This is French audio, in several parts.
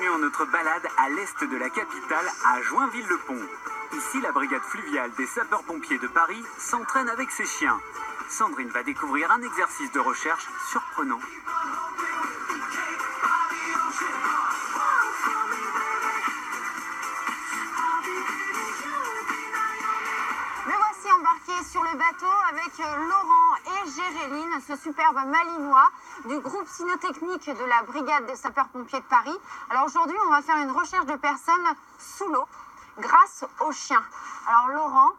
continuons notre balade à l'est de la capitale, à Joinville-le-Pont. Ici, la brigade fluviale des sapeurs-pompiers de Paris s'entraîne avec ses chiens. Sandrine va découvrir un exercice de recherche surprenant. Me voici embarquée sur le bateau avec Laurent et Géréline, ce superbe malinois du groupe cynotechnique de la brigade des sapeurs-pompiers de Paris. Alors aujourd'hui, on va faire une recherche de personnes sous l'eau grâce aux chiens. Alors Laurent,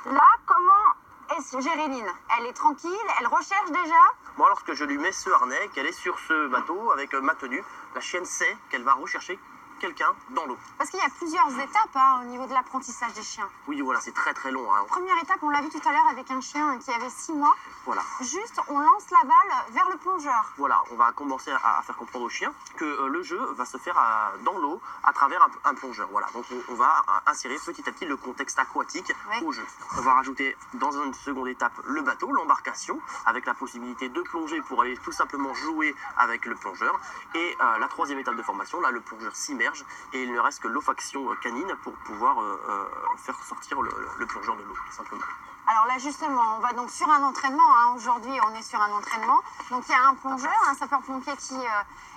là, comment est Géréline? Elle est tranquille, elle recherche déjà? Moi, lorsque je lui mets ce harnais, qu'elle est sur ce bateau avec ma tenue, la chienne sait qu'elle va rechercher quelqu'un dans l'eau. Parce qu'il y a plusieurs étapes au niveau de l'apprentissage des chiens. Oui, voilà, c'est très très long. Hein. Première étape, on l'a vu tout à l'heure avec un chien qui avait 6 mois. Voilà. Juste, on lance la balle vers le plongeur. Voilà, on va commencer à faire comprendre au chien que le jeu va se faire dans l'eau à travers un plongeur. Voilà, donc on va insérer petit à petit le contexte aquatique au jeu. On va rajouter dans une seconde étape le bateau, l'embarcation, avec la possibilité de plonger pour aller tout simplement jouer avec le plongeur. Et la troisième étape de formation, là, le plongeur s'immerge et il ne reste que l'olfaction canine pour pouvoir faire sortir le plongeur de l'eau, tout simplement. Alors là, justement, on va donc sur un entraînement. Aujourd'hui, on est sur un entraînement. Donc il y a un plongeur, un sapeur-pompier qui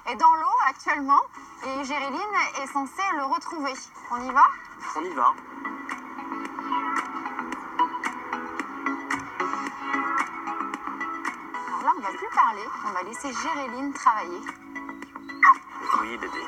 est dans l'eau actuellement. Et Géréline est censée le retrouver. On y va? On y va. Alors là, on ne va plus parler. On va laisser Géréline travailler. Oui, bébé.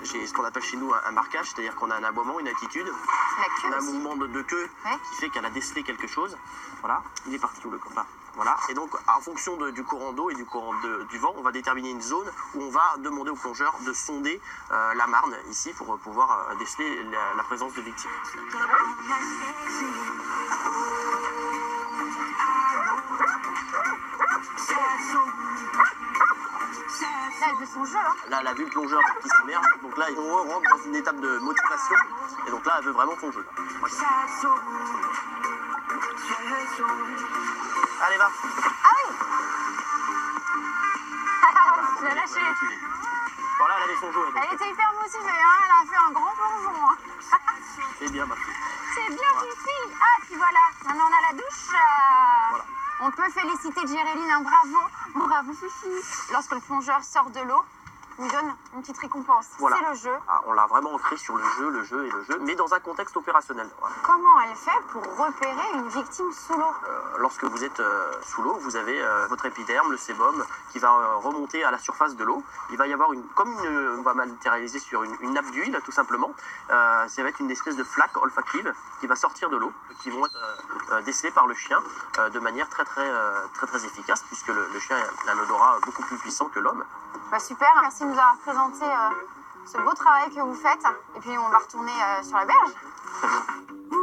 J'ai ce qu'on appelle chez nous un marquage, c'est-à-dire qu'on a un aboiement, une attitude, La queue on a un aussi. mouvement de queue Ouais. qui fait qu'elle a décelé quelque chose. Voilà, il est parti où le copain. Voilà, et donc en fonction du courant d'eau et du courant du vent, on va déterminer une zone où on va demander au plongeur de sonder la marne ici pour pouvoir déceler la présence de victimes. Là, elle fait son jeu. Là, elle a vu le plongeur qui s'immerge, donc là, on rentre dans une étape de motivation, et donc là, elle veut vraiment son jeu. Allez, va. Ah oui. Tu l'as lâché. Voilà, elle avait son jeu. Elle était hyper motivée. Elle a fait un grand plongeon. C'est bien, ma fille. C'est bien, Fifi. Ah, puis voilà. Maintenant, on a la douche. Voilà. On peut féliciter Géréline, un bravo. Bravo, Fifi. Lorsque le plongeur sort de l'eau, il nous donne une petite récompense. Voilà. C'est le jeu. Ah, on l'a vraiment ancré sur le jeu, mais dans un contexte opérationnel. Voilà. Comment elle fait pour repérer une victime sous l'eau? Lorsque vous êtes sous l'eau, vous avez votre épiderme, le sébum, qui va remonter à la surface de l'eau. Il va y avoir on va matérialiser sur une nappe d'huile, tout simplement. Ça va être une espèce de flaque olfactive qui va sortir de l'eau, qui vont être décelées par le chien de manière très efficace, puisque le chien a un odorat beaucoup plus puissant que l'homme. Bah, super. Merci de nous avoir présenté ce beau travail que vous faites. Et puis, on va retourner sur la berge. Très bien.